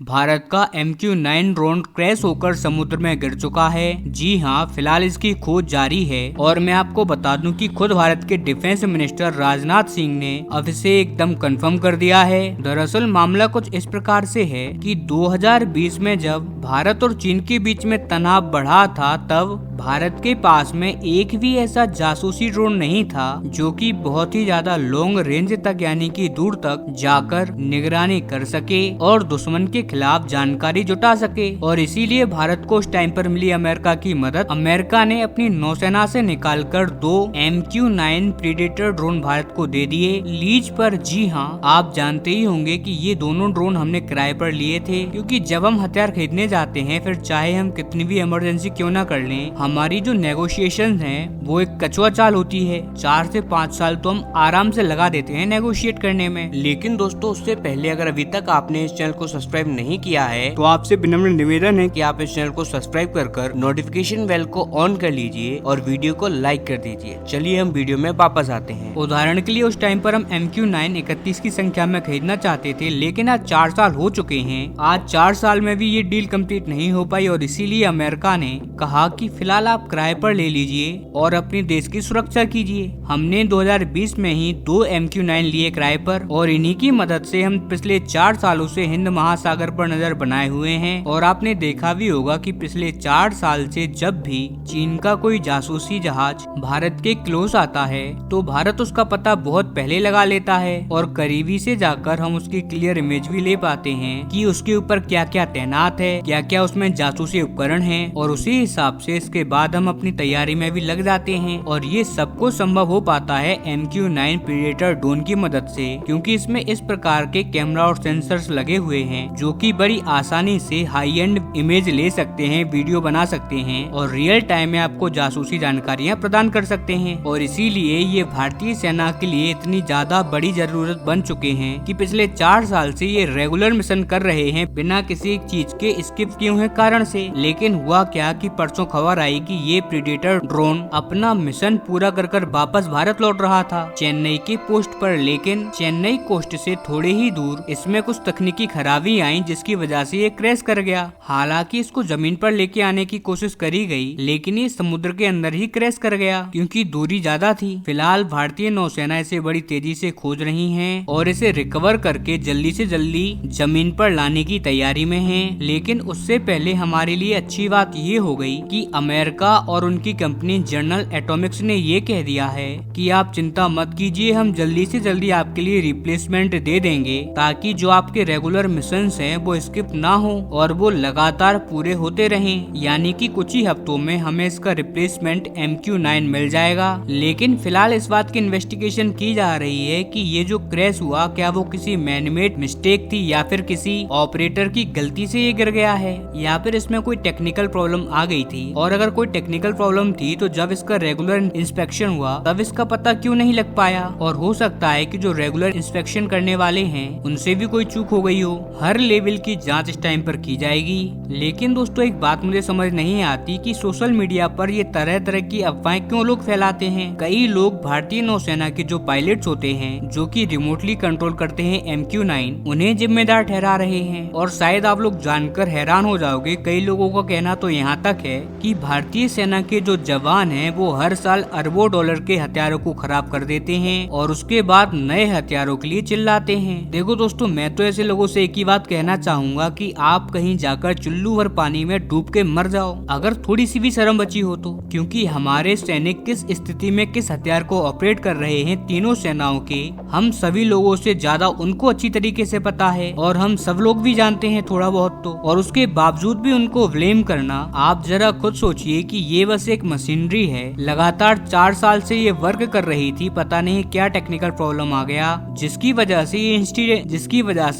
भारत का MQ-9 drone crash होकर समुद्र में गिर चुका है। जी हाँ, फिलहाल इसकी खोज जारी है और मैं आपको बता दूं कि खुद भारत के डिफेंस मिनिस्टर राजनाथ सिंह ने अब इसे एकदम कंफर्म कर दिया है। दरअसल मामला कुछ इस प्रकार से है कि 2020 में जब भारत और चीन के बीच में तनाव बढ़ा था, तब भारत के पास में एक भी ऐसा जासूसी ड्रोन नहीं था जो कि बहुत ही ज्यादा लॉन्ग रेंज तक यानी कि दूर तक जाकर निगरानी कर सके और दुश्मन के खिलाफ जानकारी जुटा सके। और इसीलिए भारत को उस टाइम पर मिली अमेरिका की मदद। अमेरिका ने अपनी नौसेना से निकालकर 2 MQ-9 प्रीडेटर ड्रोन भारत को दे दिए लीज पर। जी हाँ, आप जानते ही होंगे कि ये दोनों ड्रोन हमने किराए पर लिए थे, क्योंकि जब हम हथियार खरीदने जाते हैं, फिर चाहे हम कितनी भी इमरजेंसी क्यों न कर लें, हमारी जो नेगोशिएशन है वो एक कछुआ चाल होती है। 4 से 5 साल तो हम आराम से लगा देते हैं नेगोशिएट करने में। लेकिन दोस्तों, उससे पहले अगर अभी तक आपने इस चैनल को सब्सक्राइब नहीं किया है तो आपसे विनम्र निवेदन है कि आप इस चैनल को सब्सक्राइब कर नोटिफिकेशन बेल को ऑन कर लीजिए और वीडियो को लाइक कर दीजिए। चलिए हम वीडियो में वापस आते हैं। उदाहरण के लिए उस टाइम पर हम MQ-9 31 की संख्या में खरीदना चाहते थे, लेकिन आज 4 साल हो चुके हैं। आज 4 साल में भी ये डील कंप्लीट नहीं हो पाई और इसीलिए अमेरिका ने कहा कि फिलहाल आप किराए पर ले लीजिए और अपने देश की सुरक्षा कीजिए। हमने 2020 में ही 2 MQ-9 लिए किराए पर और इन्हीं की मदद से हम पिछले 4 सालों से हिंद महासागर पर नजर बनाए हुए हैं। और आपने देखा भी होगा कि पिछले 4 साल से जब भी चीन का कोई जासूसी जहाज भारत के क्लोज आता है तो भारत उसका पता बहुत पहले लगा लेता है और करीबी से जाकर हम उसकी क्लियर इमेज भी ले पाते हैं कि उसके ऊपर क्या क्या तैनात है, क्या क्या उसमें जासूसी उपकरण है, और उसी हिसाब से इसके बाद हम अपनी तैयारी में भी लग जाते हैं। और ये सब कुछ संभव हो पाता है MQ-9 प्रीडेटर ड्रोन की मदद से, क्योंकि इसमें इस प्रकार के कैमरा और सेंसर्स लगे हुए हैं जो कि बड़ी आसानी से हाई एंड इमेज ले सकते हैं, वीडियो बना सकते हैं और रियल टाइम में आपको जासूसी जानकारियां प्रदान कर सकते हैं। और इसीलिए ये भारतीय सेना के लिए इतनी ज्यादा बड़ी जरूरत बन चुके हैं कि पिछले 4 साल से ये रेगुलर मिशन कर रहे हैं बिना किसी चीज के स्किप किए हुए कारण से। लेकिन हुआ क्या कि परसों खबर आई कि ये प्रीडेटर ड्रोन अपना मिशन पूरा कर वापस भारत लौट रहा था चेन्नई के पोस्ट पर। लेकिन चेन्नई कोस्ट से थोड़े ही दूर इसमें कुछ तकनीकी खराबी आई जिसकी वजह से ये क्रैश कर गया। हालांकि इसको जमीन पर लेके आने की कोशिश करी गई, लेकिन ये समुद्र के अंदर ही क्रैश कर गया क्योंकि दूरी ज्यादा थी। फिलहाल भारतीय नौसेना इसे बड़ी तेजी से खोज रही है और इसे रिकवर करके जल्दी से जल्दी जमीन पर लाने की तैयारी में है। लेकिन उससे पहले हमारे लिए अच्छी बात ये हो गई कि अमेरिका और उनकी कंपनी जनरल एटॉमिक्स ने ये कह दिया है कि आप चिंता मत कीजिए, हम जल्दी से जल्दी आपके लिए रिप्लेसमेंट दे देंगे ताकि जो आपके रेगुलर मिशंस हैं वो स्किप ना हो और वो लगातार पूरे होते रहें। यानी कि कुछ ही हफ्तों में हमें इसका रिप्लेसमेंट MQ-9 मिल जाएगा। लेकिन फिलहाल इस बात की इन्वेस्टिगेशन की जा रही है कि ये जो क्रैश हुआ, क्या वो किसी मैनमेड मिस्टेक थी या फिर किसी ऑपरेटर की गलती से ये गिर गया है, या फिर इसमें कोई टेक्निकल प्रॉब्लम आ गई थी। और अगर कोई टेक्निकल प्रॉब्लम थी तो जब इसका रेगुलर इंस्पेक्शन हुआ तब इसका पता क्यों नहीं लग पाया। और हो सकता है कि जो रेगुलर इंस्पेक्शन करने वाले हैं उनसे भी कोई चूक हो गई हो। हर लेवल की जांच इस टाइम पर की जाएगी। लेकिन दोस्तों, एक बात मुझे समझ नहीं आती कि सोशल मीडिया पर ये तरह तरह की अफवाहें क्यों लोग फैलाते हैं। कई लोग भारतीय नौसेना के जो पायलट्स होते हैं जो कि रिमोटली कंट्रोल करते हैं MQ-9, उन्हें जिम्मेदार ठहरा रहे हैं। और शायद आप लोग जानकर हैरान हो जाओगे, कई लोगों का कहना तो यहाँ तक है कि भारतीय सेना के जो जवान हैं वो हर साल अरबों डॉलर के हथियारों को खराब कर देते हैं और उसके बाद नए हथियारों के लिए चिल्लाते हैं। देखो दोस्तों, मैं तो ऐसे लोगों से एक ही बात कहना चाहूंगा कि आप कहीं जाकर चुल्लू भर पानी में डूब के मर जाओ अगर थोड़ी सी भी शर्म बची हो तो, क्योंकि हमारे सैनिक किस स्थिति में किस हथियार को ऑपरेट कर रहे हैं तीनों सेनाओं के, हम सभी लोगों से ज्यादा उनको अच्छी तरीके से पता है और हम सब लोग भी जानते हैं थोड़ा बहुत तो। और उसके बावजूद भी उनको ब्लेम करना, आप जरा खुद सोचिए कि ये बस एक मशीनरी है, लगातार 4 साल से ये वर्क कर रही थी, पता नहीं क्या टेक्निकल प्रॉब्लम आ गया जिसकी वजह से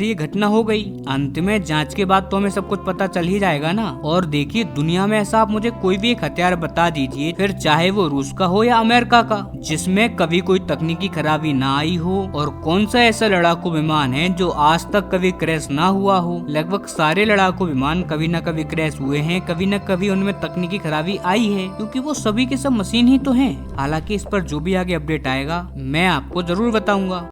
ये घटना हो गई। अंत में जांच के बाद तो हमें सब कुछ पता चल ही जाएगा ना। और देखिए, दुनिया में ऐसा आप मुझे कोई भी एक हथियार बता दीजिए, फिर चाहे वो रूस का हो या अमेरिका का, जिसमें कभी कोई तकनीकी खराबी ना आई हो। और कौन सा ऐसा लड़ाकू विमान है जो आज तक कभी क्रैश ना हुआ हो। लगभग सारे लड़ाकू विमान कभी न कभी क्रैश हुए हैं, कभी न कभी उनमें तकनीकी खराबी आई है, क्योंकि वो सभी के सब मशीन ही तो हैं। हालांकि इस पर जो भी आगे अपडेट आएगा मैं आपको जरूर बताऊंगा।